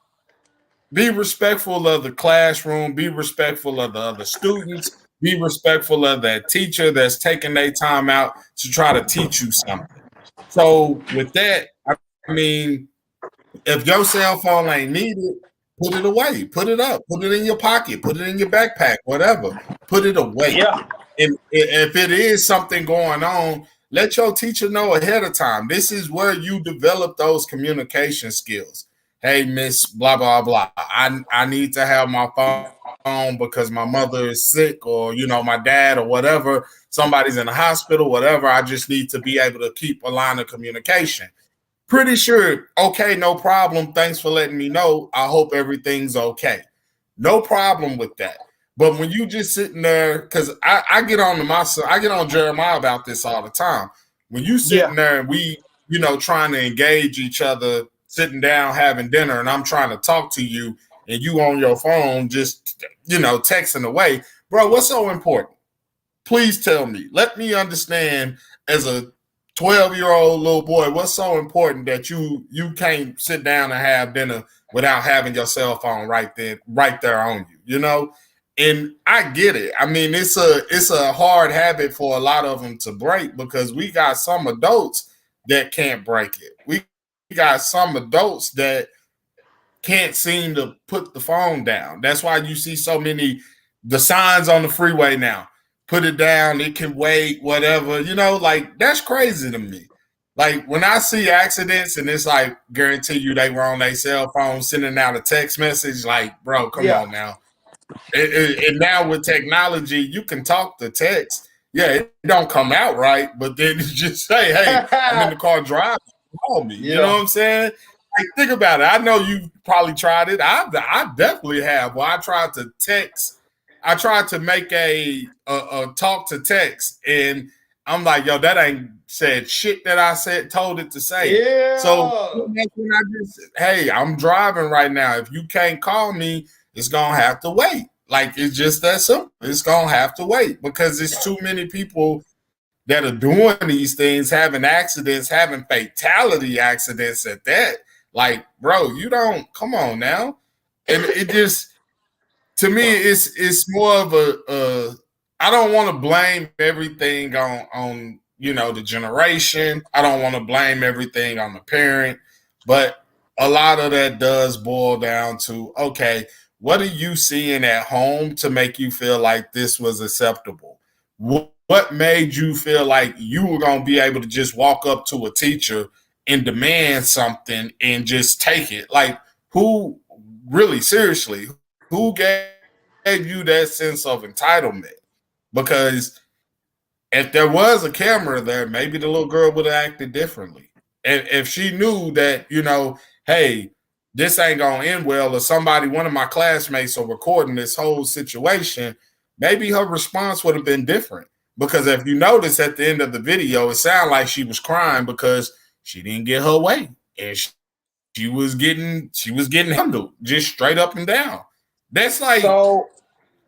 be respectful of the classroom, be respectful of the other students, be respectful of that teacher that's taking their time out to try to teach you something. So with that, I mean, if your cell phone ain't needed, put it away, put it up, put it in your pocket, put it in your backpack, whatever, put it away. If it is something going on, let your teacher know ahead of time. This is where you develop those communication skills. Hey, Miss blah, blah, blah. I need to have my phone because my mother is sick, or, you know, my dad, or whatever. Somebody's in the hospital, whatever. I just need to be able to keep a line of communication. Pretty sure, okay, no problem. Thanks for letting me know. I hope everything's okay. No problem with that. But when you just sitting there, because I get on to myself, I get on Jeremiah about this all the time. When you sitting there and we, you know, trying to engage each other, sitting down, having dinner, and I'm trying to talk to you, and you on your phone just, you know, texting away. Bro, what's so important? Please tell me. Let me understand, as a 12-year-old little boy, what's so important that you can't sit down and have dinner without having your cell phone right there on you, you know? And I get it. I mean, it's a hard habit for a lot of them to break because we got some adults that can't break it. We got some adults that can't seem to put the phone down. That's why you see so many the signs on the freeway now. Put it down, it can wait, whatever. Like that's crazy to me. Like when I see accidents and it's like guarantee you they were on their cell phone sending out a text message, like, bro, come on now. And now with technology, you can talk to text. Yeah, it don't come out right, but then you just say, hey, I'm in the car driving, call me. You know what I'm saying? Like, think about it. I know you probably tried it. I definitely have. Well, I tried to text. I tried to make a talk to text, and I'm like, yo, that ain't said shit that I told it to say. Yeah. So when I just, hey, I'm driving right now. If you can't call me, it's gonna have to wait. Like it's just that simple. It's gonna have to wait because there's too many people that are doing these things, having accidents, having fatality accidents at that. Like, bro, you don't come on now. And it just to me, it's more of a I don't want to blame everything on the generation. I don't want to blame everything on the parent, but a lot of that does boil down to, okay, what are you seeing at home to make you feel like this was acceptable? What made you feel like you were going to be able to just walk up to a teacher and demand something and just take it? Like, who really, seriously, who gave you that sense of entitlement? Because if there was a camera there, maybe the little girl would have acted differently. And if she knew that, hey, this ain't gonna end well, or one of my classmates are recording this whole situation, maybe her response would have been different. Because if you notice at the end of the video, it sounded like she was crying because she didn't get her way. And she was getting handled just straight up and down. That's like a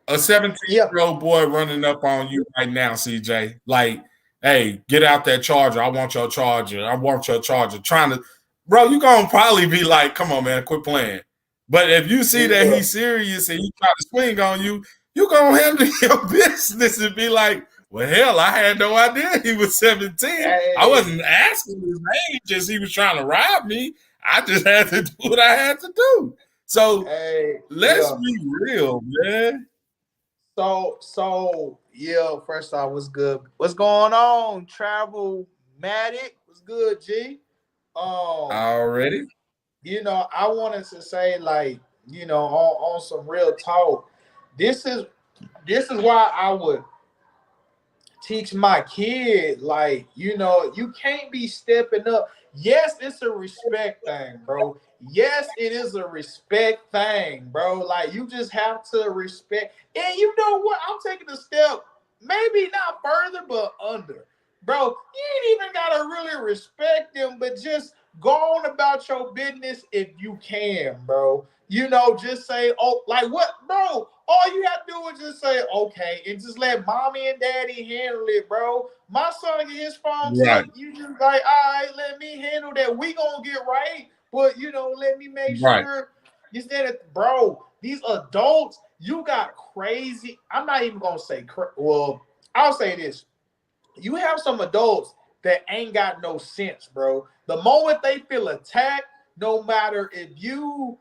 17-year-old boy running up on you right now, CJ. Like, hey, get out that charger. I want your charger. I want your charger. Bro, you're going to probably be like, come on, man, quit playing. But if you see that he's serious and he try to swing on you, you're going to handle your business and be like, well, hell, I had no idea he was 17. Hey. I wasn't asking his age, just he was trying to rob me. I just had to do what I had to do. So let's be real, man. So yeah, first off, what's good? What's going on? Travel Matic? What's good, G? Already? I wanted to say, like, on some real talk, this is why I would teach my kid, like, you can't be stepping up. Yes, it's a respect thing, bro. Yes, it is a respect thing, bro. Like, you just have to respect. And you know what? I'm taking a step, maybe not further, but under. Bro, you ain't even got to really respect them, but just go on about your business if you can, bro. Just say, oh, like what, bro? All you have to do is just say, okay, and just let mommy and daddy handle it, bro. My son get his phone, right. You just like, all right, let me handle that. We gonna get right, but let me make sure. Instead of, bro, these adults, you got crazy. I'm not even gonna say, well, I'll say this. You have some adults that ain't got no sense, bro. The moment they feel attacked, no matter if you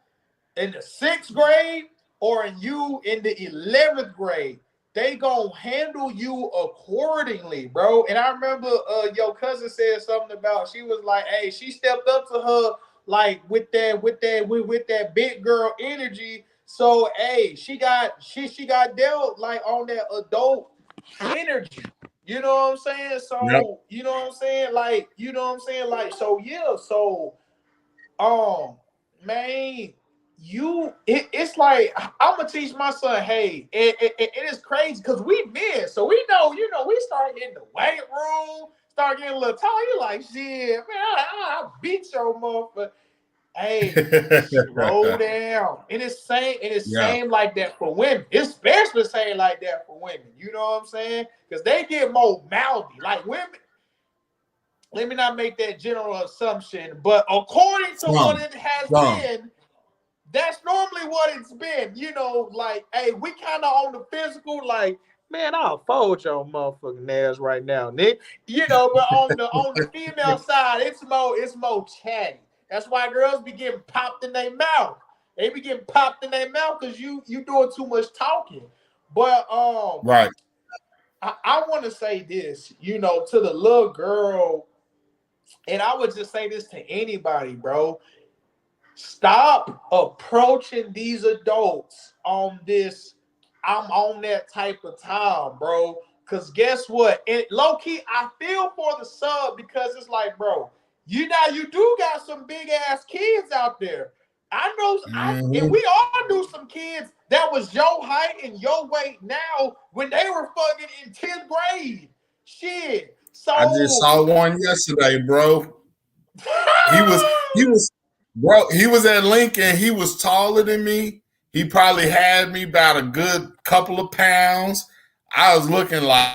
in the 6th grade or you in the 11th grade, they gonna handle you accordingly, bro. And I remember your cousin said something about, she was like, hey, she stepped up to her like with that big girl energy. So hey, she got dealt like on that adult energy. You know what I'm saying? So yep. You know what I'm saying? Like, you know what I'm saying? Like, so yeah, so man, it's like I'm gonna teach my son, hey, it is crazy because we men, so we know, we start getting the weight room, start getting a little tall. You like, shit, man, I beat your motherfucker. Hey, slow down. And it's same like that for women. It's especially saying like that for women. You know what I'm saying? Because they get more mouthy. Like women, let me not make that general assumption, but according to what it has been, that's normally what it's been. You know, like, hey, we kind of on the physical, like, man, I'll fold your motherfucking ass right now, Nick. You know, but on the female side, it's more chatty. That's why girls be getting popped in their mouth. They be getting popped in their mouth because you doing too much talking. But Right. I want to say this, you know, to the little girl, and I would just say this to anybody, bro. Stop approaching these adults on this. I'm on that type of time, bro. Because guess what? And low key, I feel for the sub because it's like, bro, you do got some big ass kids out there. I know, and we all knew some kids that was your height and your weight now when they were fucking in 10th grade. Shit. So I just saw one yesterday, bro. He was at Lincoln. He was taller than me. He probably had me about a good couple of pounds. I was looking like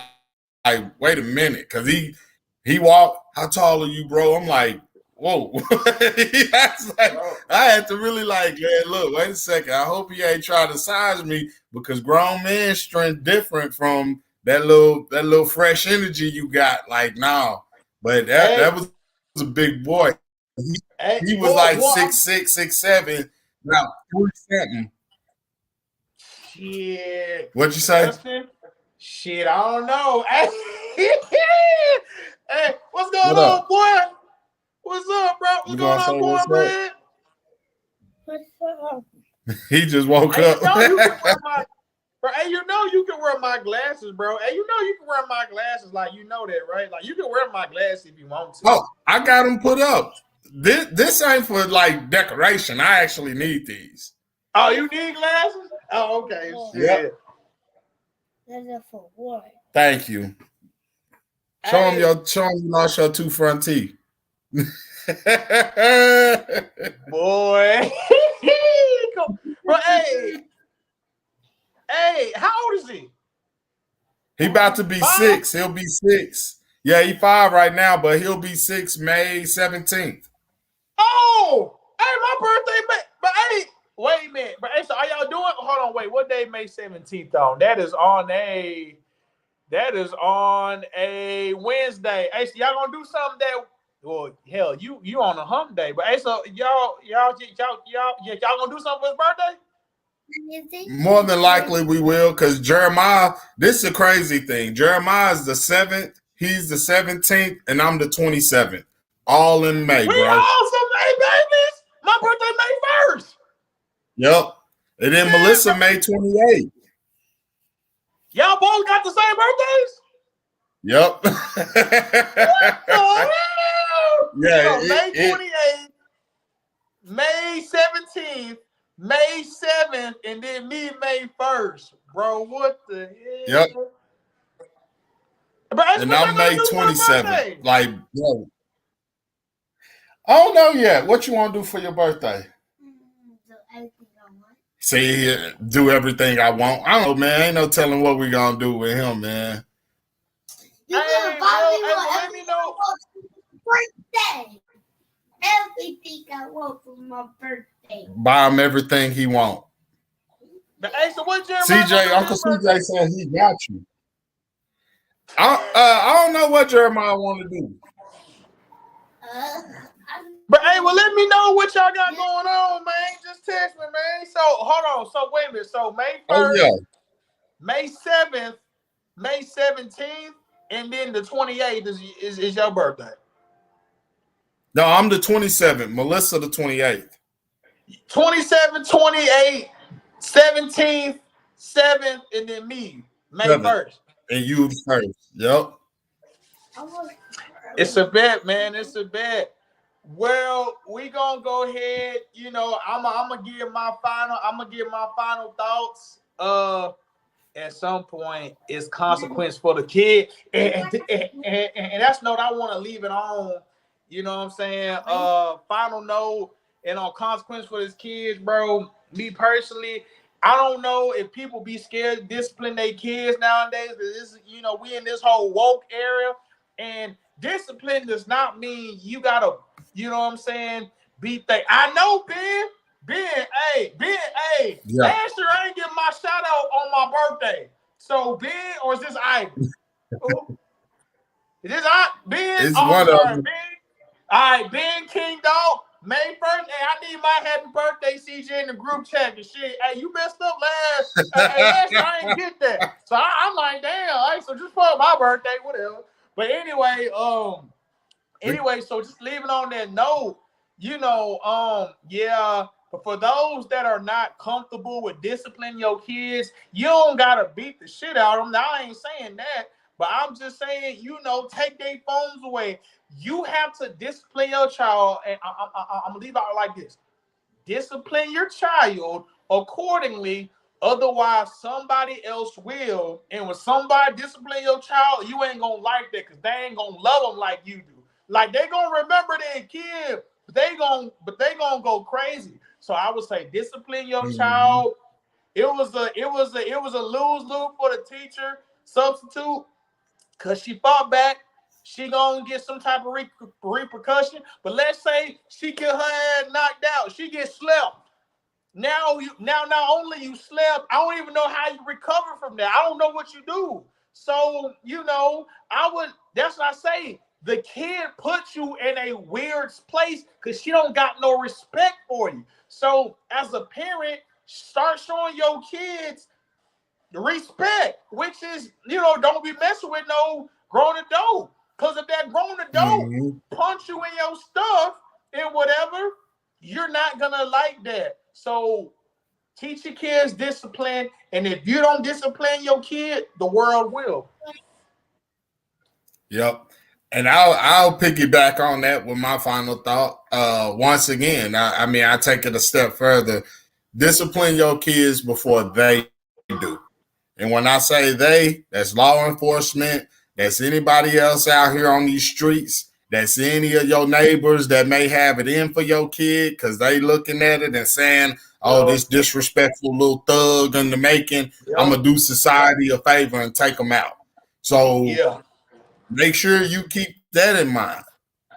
wait a minute, because he walked. How tall are you, bro? I'm like, whoa. I had to really like, man, look, wait a second. I hope he ain't trying to size me, because grown man strength different from that little fresh energy you got. Like, nah. But that was a big boy. He was like 6'6", 6'7", about 3-something. Shit. What'd you say? Shit, I don't know. Hey, what's going on, boy? What's up, bro? What's going on, boy, What's up? He just woke up. You know you can wear my glasses, bro. Hey, you know you can wear my glasses, like, you know that, right? Like, you can wear my glasses if you want to. Oh, I got them put up. This ain't for like decoration. I actually need these. Oh, you need glasses? Oh, okay. Yeah. That's for what? Thank you. Show them you lost your 2 front teeth. Boy. Bro, hey, how old is he? He about to be 6. He'll be 6. Yeah, he 5 right now, but he'll be 6 May 17th. Oh, hey, my birthday, but hey, wait a minute. But hey, so are y'all doing? Hold on, wait. What day May 17th on? That is on a Wednesday. Hey, so y'all gonna do something that? Well, hell, you on a hump day. But hey, so y'all gonna do something for his birthday? More than likely we will, because Jeremiah, this is a crazy thing. Jeremiah is the 7th, he's the 17th, and I'm the 27th. All in May, we bro. all some May babies. My birthday May 1st. Yep. And then Melissa May 28th. Y'all both got the same birthdays? Yep. What the hell? Yeah. So May 28th, May 17th, May 7th, and then me May 1st. Bro, what the hell? Yep. And I'm May 27th. Like, bro. I don't know yet. What you want to do for your birthday? Do everything I want. See, do everything I want. I don't know, man. Ain't no telling what we gonna do with him, man. You can buy me everything I want for my birthday. Everything I want for my birthday. Buy him everything he want. But hey, so what Jeremiah? CJ, Uncle CJ said he got you. I don't know what Jeremiah want to do. But hey, well, let me know what y'all got going on, man. Just text me, man. So hold on. So wait a minute. So May 1st, May 7th, May 17th, and then the 28th is your birthday. No, I'm the 27th. Melissa the 28th. 27th, 28th, 17th, 7th, and then me, May 1st. And you first. Yep. It's a bet, man. It's a bet. Well, we gonna go ahead. You know, I'm gonna give my final thoughts. At some point, it's consequence for the kid, and that's note I want to leave it on. You know what I'm saying? Final note, and on consequence for his kids, bro. Me personally, I don't know if people be scared to discipline their kids nowadays. Because this, you know, we in this whole woke area, and discipline does not mean you gotta, you know what I'm saying, beat things. I know, Ben, Yeah. Last year I ain't getting my shout out on my birthday. So Ben, or is this Ivy? Is this Ben? It's Oh, I'm one of sorry, them. Ben. All right, Ben King Dog. May 1st. Hey, I need my happy birthday, CJ, in the group chat and shit. Hey, you messed up last. Last year I didn't get that. So I'm like, damn. Hey, so just for my birthday, whatever. But anyway, so just leaving on that note, yeah. But for those that are not comfortable with disciplining your kids, you don't gotta beat the shit out of them. Now I ain't saying that, but I'm just saying, take their phones away. You have to discipline your child, and I'm gonna leave out like this: discipline your child accordingly. Otherwise, somebody else will. And when somebody discipline your child, you ain't gonna like that because they ain't gonna love them like you do. Like they gonna remember their kid, but they gonna go crazy. So I would say discipline your child. It was a lose-lose for the teacher substitute because she fought back. She gonna get some type of repercussion. But let's say she get her head knocked out, she gets slept. Now not only you slept, I don't even know how you recover from that. I don't know what you do. So that's what I say. The kid puts you in a weird place because she don't got no respect for you. So as a parent, start showing your kids the respect, which is, don't be messing with no grown adult. Because if that grown adult punch you in your stuff and whatever, you're not going to like that. So teach your kids discipline. And if you don't discipline your kid, the world will. Yep. And I'll piggyback on that with my final thought. Once again, I take it a step further. Discipline your kids before they do. And when I say they, that's law enforcement, that's anybody else out here on these streets, that's any of your neighbors that may have it in for your kid because they looking at it and saying, oh, this disrespectful little thug in the making, I'm going to do society a favor and take them out. So make sure you keep that in mind.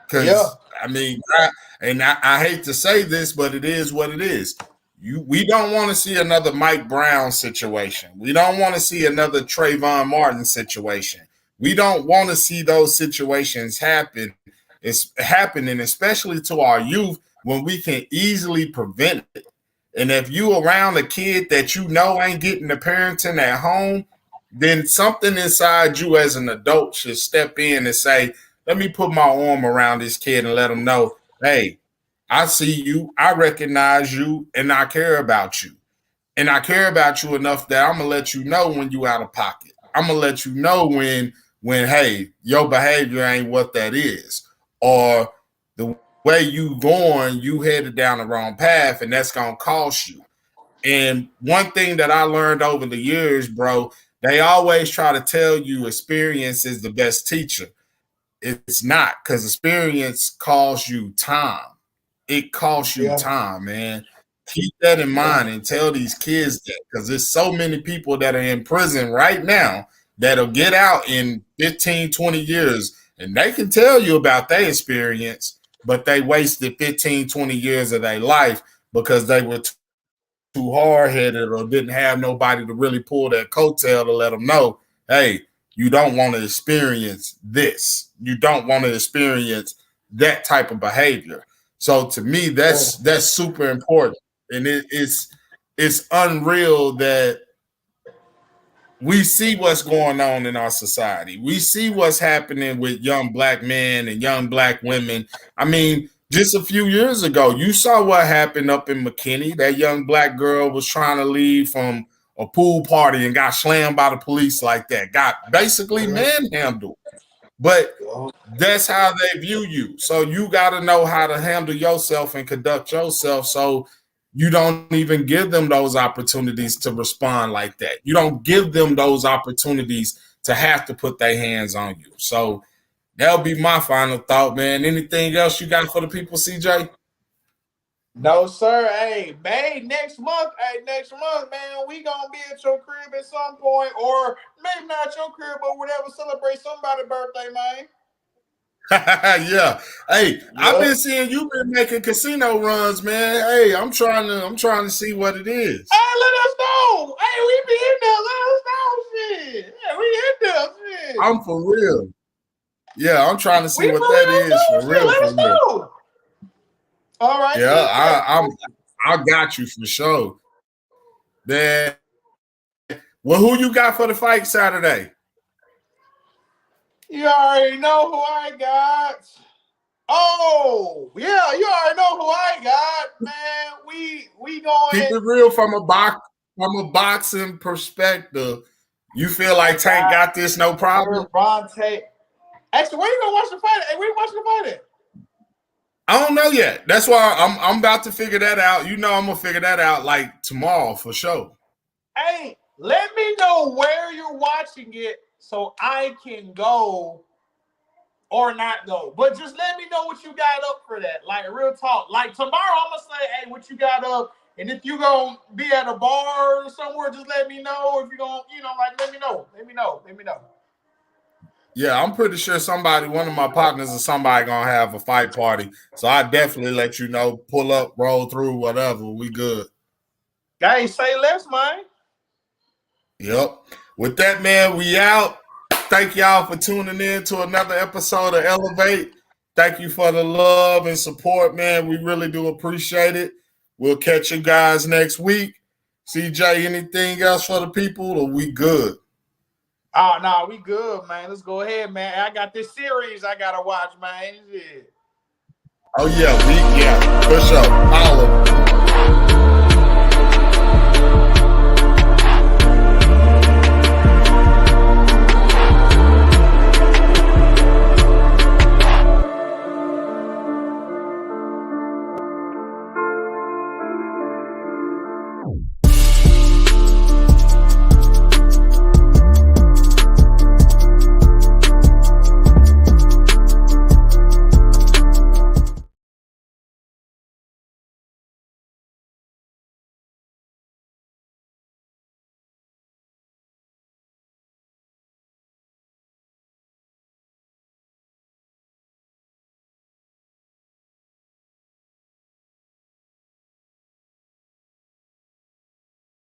Because, I hate to say this, but it is what it is. We don't want to see another Mike Brown situation. We don't want to see another Trayvon Martin situation. We don't want to see those situations happen. It's happening, especially to our youth, when we can easily prevent it. And if you around a kid that ain't getting the parenting at home, then something inside you as an adult should step in and say, let me put my arm around this kid and let him know, hey, I see you, I recognize you, and I care about you. And I care about you enough that I'm going to let you know when you out of pocket. I'm going to let you know when, hey, your behavior ain't what that is. Or the way you going, you headed down the wrong path, and that's going to cost you. And one thing that I learned over the years, bro, they always try to tell you experience is the best teacher. It's not, because experience costs you time. It costs you time, man. Keep that in mind and tell these kids that, because there's so many people that are in prison right now that'll get out in 15, 20 years, and they can tell you about their experience, but they wasted 15, 20 years of their life because they were too hard-headed or didn't have nobody to really pull that coattail to let them know, hey, you don't want to experience this. You don't want to experience that type of behavior. So to me, that's super important. And it's unreal that we see what's going on in our society. We see what's happening with young black men and young black women. I mean, just a few years ago, you saw what happened up in McKinney. That young black girl was trying to leave from a pool party and got slammed by the police like that. Got basically manhandled. But that's how they view you. So you got to know how to handle yourself and conduct yourself so you don't even give them those opportunities to respond like that. You don't give them those opportunities to have to put their hands on you. So that'll be my final thought, man. Anything else you got for the people, CJ? No, sir. Hey, May next month, man, we gonna be at your crib at some point, or maybe not your crib, but whatever, celebrate somebody's birthday, man. Yeah. Hey, I've been seeing you been making casino runs, man. Hey, I'm trying to see what it is. Hey, let us know. Hey, we be in there. Let us know, shit. Yeah, we in there, shit. I'm for real. Yeah, I'm trying to see what that is for real. Let us know. All right. Yeah, I got you for sure. Then, well, who you got for the fight Saturday? You already know who I got. Oh, yeah, you already know who I got, man. We going. Keep it real from a boxing perspective. You feel like Tank got this, no problem? Gervonta. Actually, where you gonna watch the fight? Hey, where you watching the fight at? I don't know yet. That's why I'm about to figure that out. You know, I'm gonna figure that out like tomorrow for sure. Hey, let me know where you're watching it so I can go or not go. But just let me know what you got up for that. Like real talk. Like tomorrow, I'm gonna say, hey, what you got up? And if you gonna be at a bar or somewhere, just let me know. If you gonna, like let me know. Let me know. Yeah, I'm pretty sure one of my partners or somebody gonna have a fight party. So I definitely let you know, pull up, roll through, whatever. We good. Guys, say less, man. Yep. With that, man, we out. Thank y'all for tuning in to another episode of Elevate. Thank you for the love and support, man. We really do appreciate it. We'll catch you guys next week. CJ, anything else for the people, or we good? Oh, no, we good, man. Let's go ahead, man. I got this series I gotta watch, man. Yeah. Oh, yeah, for sure. Follow.